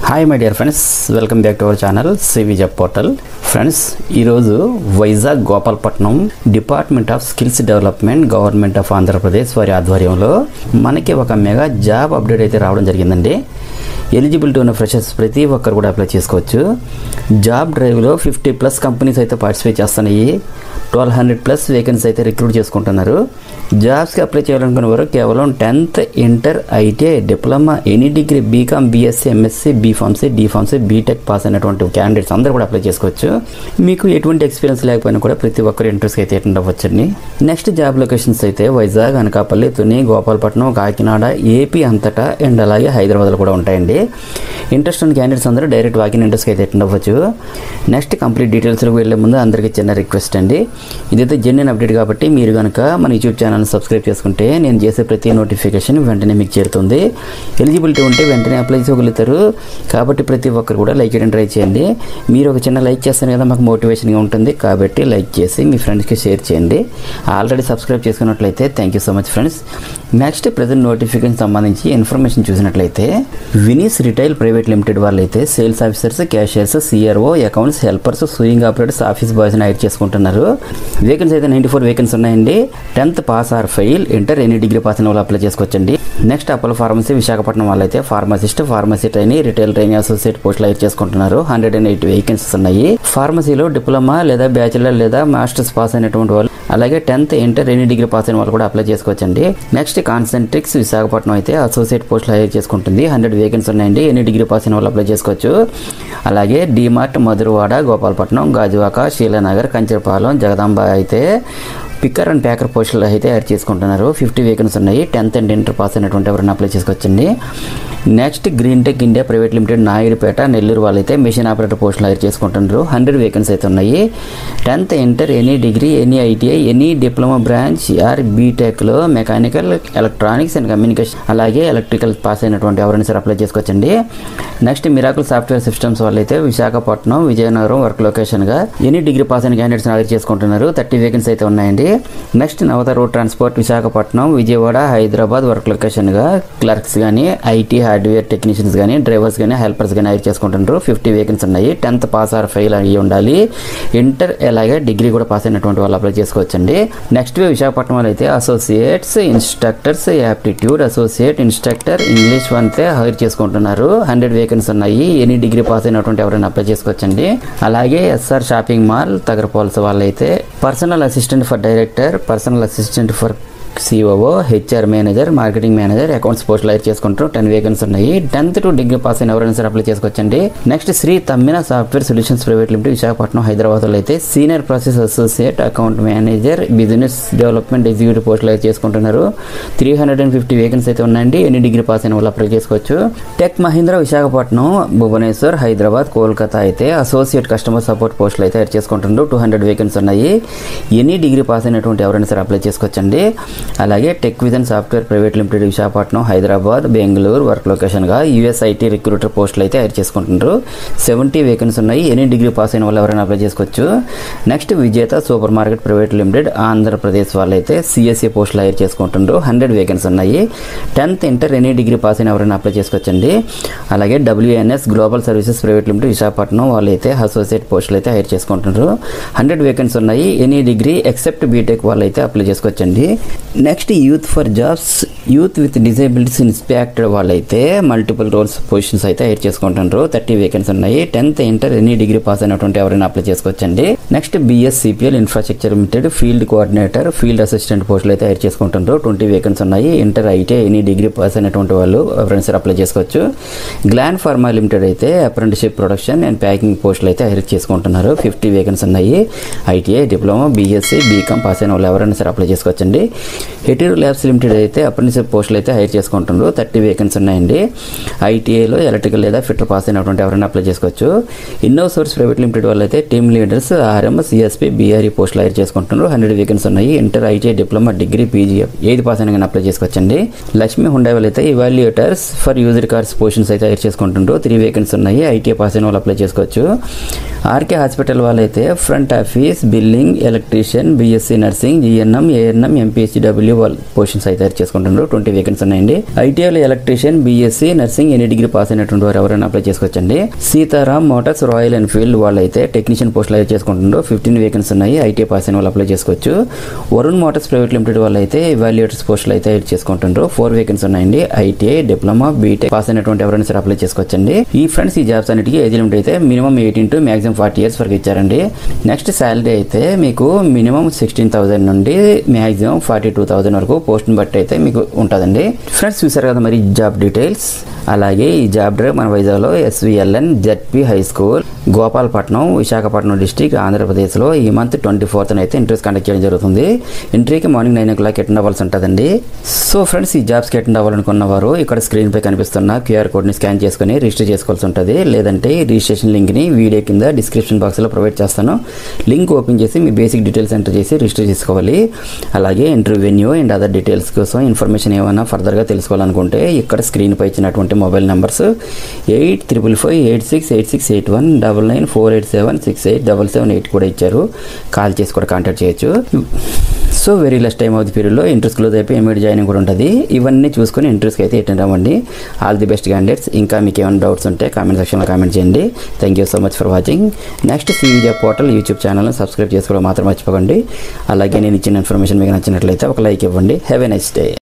Hi my dear friends, welcome back to our channel CV job portal. Friends, ఈరోజు Vizag Gopalapatnam department of skills development government of Andhra Pradesh వారి ఆధ్వర్యంలో మనకి ఒక mega job update అయితే రావడం జరిగిందండి. ఎలిజిబిలిటీ ఉన్న ఫ్రెషర్స్ ప్రతి ఒక్కరు కూడా అప్లై చేసుకోవచ్చు. జాబ్ డ్రైవ్లో 50+ కంపెనీస్ అయితే పార్టిసిపేట్ చేస్తున్నాయి. 1200+ వేకెన్సీ అయితే రిక్రూట్ చేసుకుంటున్నారు. జాబ్స్కి అప్లై చేయాలనుకున్న వారు కేవలం 10th inter, ITI, diploma, any degree, BCom, BSc, MSc, BPharmacy, DPharmacy, BTech pass అయినటువంటి క్యాండిడేట్స్ అందరూ కూడా అప్లై చేసుకోవచ్చు. మీకు ఎటువంటి ఎక్స్పీరియన్స్ లేకపోయినా కూడా ప్రతి ఒక్కరు ఇంట్రెస్ట్ అయితే అటెండ్ అవ్వచ్చండి. నెక్స్ట్ జాబ్ లొకేషన్స్ అయితే వైజాగ్, అనకాపల్లి, తుని, గోపాలపట్నం, కాకినాడ, ఏపీ అంతటా అండ్ అలాగే హైదరాబాద్లో కూడా ఉంటాయండి. ఇంట్రెస్ట్ ఉన్న క్యాండిడేట్స్ అందరూ డైరెక్ట్ వాకిన్ ఇంట్రెస్ట్ అయితే అటెండ్ అవ్వచ్చు. నెక్స్ట్ కంప్లీట్ డీటెయిల్స్లోకి వెళ్ళే ముందు అందరికీ చిన్న రిక్వెస్ట్ అండి. ఇదైతే జెన్యూన్ అప్డేట్ కాబట్టి మీరు కనుక మన యూట్యూబ్ ఛానల్ని సబ్స్క్రైబ్ చేసుకుంటే నేను చేసే ప్రతి నోటిఫికేషన్ వెంటనే మీకు చేరుతుంది. ఎలిజిబిలిటీ ఉంటే వెంటనే అప్లై చేయగలుగుతారు. కాబట్టి ప్రతి ఒక్కరు కూడా లైక్ చేయడం ట్రై చేయండి. మీరు ఒక చిన్న లైక్ చేస్తారు కదా, మాకు మోటివేషన్గా ఉంటుంది. కాబట్టి లైక్ చేసి మీ ఫ్రెండ్స్కి షేర్ చేయండి. ఆల్రెడీ సబ్స్క్రైబ్ చేసుకున్నట్లయితే thank you so much friends. Next present notification సంబంధించి ఇన్ఫర్మేషన్ చూసినట్లయితే వినీస్ రిటైల్ ప్రైవేట్ లిమిటెడ్ వాళ్ళైతే sales officers, cashiers, CRO, accounts helpers, sewing operators, office బాయ్స్ని హైర్ చేసుకుంటున్నారు. వేకెన్సీ అయితే 94 వేకెన్సీ ఉన్నాయండి. 10th pass or fail, inter, any degree pass అయిన వాళ్ళు అప్లై చేసుకోవచ్చండి. నెక్స్ట్ అపోలో ఫార్మసీ విశాఖపట్నం వాళ్ళైతే pharmacist, pharmacy trainee, retail trainee, associate పోస్టులు హైర్ చేసుకుంటున్నారు. 108 వేకెన్సీస్ ఉన్నాయి. ఫార్మసీలో డిప్లొమా లేదా బ్యాచిలర్ లేదా మాస్టర్స్ పాస్ అయినటువంటి వాళ్ళు, అలాగే 10th inter, any degree pass అయిన వాళ్ళు కూడా అప్లై చేసుకోవచ్చండి. నెక్స్ట్ కాన్సెంట్రిక్స్ విశాఖపట్నం అయితే అసోసియేట్ పోస్టులు హైర్ చేసుకుంటుంది. 100 వేకెన్సీ ఉన్నాయండి. ఎనీ డిగ్రీ పాస్ అయిన వాళ్ళు అప్లై చేసుకోవచ్చు. అలాగే డిమార్ట్, మధురవాడ, గోపాలపట్నం, గాజువాక, శీలానగర్, కంచరపాలెం, జగదాంబ అయితే పిక్కర్ అండ్ ప్యాకర్ పోస్టులు అయితే యాడ్ చేసుకుంటున్నారు. 50 వేకెన్సీ ఉన్నాయి. 10th అండ్ ఇంటర్ పాస్ అయినటువంటి ఎవరైనా అప్లై చేసుకోవచ్చండి. Next green tech India private limited Naidupeta, Nellore వాళ్ళైతే మెషిన్ ఆపరేటర్ పోస్టులు హైర్ చేసుకుంటున్నారు. 100 వేకెన్సీ అయితే ఉన్నాయి. 10th inter, any degree, any ITI, any diploma branch or బీటెక్లో మెకానికల్, ఎలక్ట్రానిక్స్ అండ్ కమ్యూనికేషన్ అలాగే ఎలక్ట్రికల్ పాస్ అయినటువంటి ఎవరైనా సరే అప్లై చేసుకోవచ్చండి. నెక్స్ట్ మిరాకిల్ సాఫ్ట్వేర్ సిస్టమ్స్ వాళ్ళైతే విశాఖపట్నం, విజయనగరం వర్క్ లొకేషన్గా ఎనీ డిగ్రీ పాస్ అయిన క్యాండిడేట్స్ హైర్ చేసుకుంటున్నారు. 30 వేకెన్సీ అయితే ఉన్నాయండి. Next Navata road transport Visakhapatnam, Vijayawada, Hyderabad work లొకేషన్గా క్లర్క్స్ కానీ, ఐటీ హార్డ్వేర్ టెక్నీషియన్స్ కానీ, డ్రైవర్స్ కానీ, హెల్పర్స్ కానీ హైర్ చేసుకుంటున్నారు. 50 వేకెన్సీ ఉన్నాయి. 10th పాస్ ఆర్ ఫెయిల్ అయ్యి ఉండాలి. ఇంటర్ అలాగే డిగ్రీ కూడా పాస్ అయినటువంటి వాళ్ళు అప్లై చేసుకోవచ్చండి. నెక్స్ట్ విశాఖపట్నం వాళ్ళు అయితే associates, instructors, aptitude, associate instructor, English అయితే హైర్ చేసుకుంటున్నారు. 100 వేకెన్సీ ఉన్నాయి. ఎనీ డిగ్రీ పాస్ అయినటువంటి ఎవరైనా అప్లై చేసుకోవచ్చండి. అలాగే ఎస్ఆర్ షాపింగ్ మాల్ తగరపాల్స్ వాళ్ళైతే personal assistant for director, personal assistant for COO, HR manager, marketing manager, accounts పోస్టులు హైర్ చేసుకుంటారు. 10 వేకెన్సీ ఉన్నాయి. 10th టు డిగ్రీ పాస్ అయిన ఎవరైనా సరే అప్లై చేసుకోవచ్చండి. Next Shri Tammina software solutions private limited Visakhapatnam, హైదరాబాద్లో అయితే senior process associate, account manager, business development executive పోస్టులు హైర్ చేసుకుంటున్నారు. 350 వేకెన్సీ అయితే ఉన్నాయండి. ఎనీ డిగ్రీ పాస్ అయిన వాళ్ళు అప్లై చేసుకోవచ్చు. టెక్ మహీంద్రా విశాఖపట్నం, భువనేశ్వర్, హైదరాబాద్, కోల్కతా అయితే అసోసియేట్ కస్టమర్ సపోర్ట్ పోస్టులు అయితే హైర్ చేసుకుంటున్నారు. 200 వేకెన్సీ ఉన్నాయి. ఎనీ డిగ్రీ పాస్ అయినటువంటి ఎవరైనా సరే అప్లై చేసుకోవచ్చండి. అలాగే tech vision software private limited Visakhapatnam, Hyderabad, Bengaluru work లొకేషన్గా యుఎస్ఐటీ రిక్రూటర్ పోస్టులు అయితే హైర్ చేసుకుంటున్నారు. 70 వేకెన్సీ ఉన్నాయి. ఎనీ డిగ్రీ పాస్ అయిన వాళ్ళు ఎవరైనా అప్లై చేసుకోవచ్చు. నెక్స్ట్ విజేత super market private limited Andhra Pradesh వాళ్ళైతే సిఎస్సి పోస్టులు హైర్ చేసుకుంటున్నారు. 100 వేకెన్సీ ఉన్నాయి. 10th inter, any degree pass అయిన ఎవరైనా అప్లై చేసుకోవచ్చండి. అలాగే WNS global services private limited Visakhapatnam వాళ్ళైతే అసోసియేట్ పోస్టులు అయితే హైర్ చేసుకుంటున్నారు. 100 వేకెన్సీ ఉన్నాయి. ఎనీ డిగ్రీ ఎక్సెప్ట్ బీటెక్ వాళ్ళైతే అప్లై చేసుకోవచ్చండి. Next youth for jobs, youth with disabilities inspected వాళ్ళైతే మల్టిపుల్ రోల్స్ పొజిషన్స్ అయితే హైర్ చేసుకుంటున్నారు. 30 వేకెన్సీ ఉన్నాయి. 10th inter, any degree pass అయినటువంటి ఎవరైనా అప్లై చేసుకోవచ్చండి. Next BSCPL infrastructure limited field coordinator, field assistant పోస్టులు అయితే హైర్ చేసుకుంటున్నారు. 20 వేకెన్సీ ఉన్నాయి. Inter, ITI, any degree pass అయినటువంటి వాళ్ళు ఎవరైనా సరే అప్లై చేసుకోవచ్చు. గ్లాన్ ఫార్మా లిమిటెడ్ అయితే అప్రెంటిస్షిప్ ప్రొడక్షన్ అండ్ ప్యాకింగ్ పోస్టులు అయితే హైర్ చేసుకుంటున్నారు. 50 వేకెన్సీ ఉన్నాయి. ITI, diploma, BSc, BCom pass అయిన వాళ్ళు ఎవరైనా సరే అప్లై చేసుకోవచ్చండి. హెటీరో ల్యాబ్స్ లిమిటెడ్ అయితే అప్రెంటిస్షిప్ పోస్టులు అయితే హైర్ చేసుకుంటున్నారు. 30 వేకెన్సీ ఉన్నాయండి. ఐటీఐలో ఎలక్ట్రికల్ లేదా ఫిట్టర్ పాస్ అయినటువంటి ఎవరైనా అప్లై చేసుకోవచ్చు. ఇన్నోవ్ సోర్స్ ప్రైవేట్ లిమిటెడ్ వాళ్ళు అయితే team leaders, RM, CSP, BRE పోస్టులు హైర్ చేసుకుంటున్నారు. 100 వేకెన్సీ ఉన్నాయి. Inter, ITI, diploma, degree, PGF ఏది పాస్ అయినా అప్లై చేసుకోవచ్చండి. లక్ష్మీ హుండై వాళ్ళు అయితే ఇవాల్యుయేటర్స్ ఫర్ యూజర్ కార్స్ పొజిషన్స్ అయితే హైర్ చేసుకుంటున్నారు. 3 వేకెన్సీ ఉన్నాయి. ఐటీఐ పాస్ అయిన వాళ్ళు అప్లై చేసుకోవచ్చు. ఆర్కే హాస్పిటల్ వాళ్ళైతే front office, billing, electrician, BSc nursing, GNM, ANM, MPHD W postings అయితే చేసుకుంటున్నారు. 20 వేకెన్సీ ఉన్నాయండి. ఐటీఐలో electrician, BSc nursing, any degree pass అయినటువంటి వారు ఎవరైనా అప్లై చేసుకోవచ్చండి. సీతారాం మోటార్స్, రాయల్ ఎన్ఫీల్డ్ వాళ్ళు అయితే టెక్నీషియన్ పోస్టులు అయితే చేసుకుంటున్నారు. 15 వేకెన్సీ ఉన్నాయి. ఐటీఐ పాస్ అయిన వాళ్ళు అప్లై చేసుకోవచ్చు. వరుణ్ మోటార్స్ ప్రైవేట్ లిమిటెడ్ వాళ్ళు అయితే ఎవాల్యుయేటర్స్ పోస్టులు అయితే చేసుకుంటున్నారు. 4 వేకెన్సీ ఉన్నాయండి. ఐటీఐ, డిప్లొమా, బీటెక్ పాస్ అయినటువంటి ఎవరైనా సరే అప్లై చేసుకోవచ్చండి. ఈ ఫ్రెండ్స్ ఈ జాబ్స్ అన్నిటికీ ఏజ్ లిమిట్ అయితే మినిమం 18 to మాక్సిమం 40 years వరకు ఇచ్చారండి. నెక్స్ట్ శాలరీ అయితే మీకు మినిమం 16,000 నుండి మాక్సిమం 42,000 వరకు పోస్ట్ని బట్టి అయితే మీకు ఉంటుందండి. ఫ్రెండ్స్ చూసారు కదా మరి జాబ్ డీటెయిల్స్. అలాగే ఈ జాబ్ డ్రైవ్ మన వైజాగ్లో SVLN ZP high school, Gopalapatnam, Visakhapatnam district, ఆంధ్రప్రదేశ్లో ఈ మంత్ 24th అయితే ఇంటర్వ్యూస్ కండక్ట్ చేయడం జరుగుతుంది. ఎంట్రీకి మార్నింగ్ 9 o'clock అటెండ్ అవ్వాల్సి ఉంటుందండి. సో ఫ్రెండ్స్ ఈ జాబ్స్కి అటెండ్ అవ్వాలనుకున్న వారు ఇక్కడ స్క్రీన్ పై కనిపిస్తున్న క్యూఆర్ కోడ్ని స్కాన్ చేసుకుని రిజిస్టర్ చేసుకోవాల్సి ఉంటుంది. లేదంటే రిజిస్ట్రేషన్ లింక్ని వీడియో కింద డిస్క్రిప్షన్ బాక్స్లో ప్రొవైడ్ చేస్తాను. లింక్ ఓపెన్ చేసి మీ బేసిక్ డీటెయిల్స్ ఎంటర్ చేసి రిజిస్టర్ చేసుకోవాలి. అలాగే interview venue and other details కోసం ఇన్ఫర్మేషన్ ఏమైనా ఫర్దర్గా తెలుసుకోవాలనుకుంటే ఇక్కడ స్క్రీన్ పై ఇచ్చినటువంటి మొబైల్ నెంబర్స్ 8555868681 9948768778 కూడా ఇచ్చారు. కాల్ చేసి కూడా కాంటాక్ట్ చేయొచ్చు. So very less time of the పీరియడ్లో ఇంట్రెస్ట్ క్లోజ్ అయిపోయి ఇమీడియట్ జాయినింగ్ కూడా ఉంటుంది. ఇవన్నీ చూసుకొని ఇంట్రెస్ట్కి అయితే అటెండ్ అవ్వండి. All the best candidates. ఇంకా మీకు ఏమైనా డౌట్స్ ఉంటే కామెంట్ సెక్షన్లో కామెంట్ చేయండి. Thank you so much for watching. Next CV job portal YouTube ఛానల్ని సబ్స్క్రైబ్ చేసుకోవడం మాత్రం మర్చిపోకండి. అలాగే నేను ఇచ్చిన ఇన్ఫర్మేషన్ మీకు నచ్చినట్లయితే ఒక లైక్ ఇవ్వండి. Have a nice day.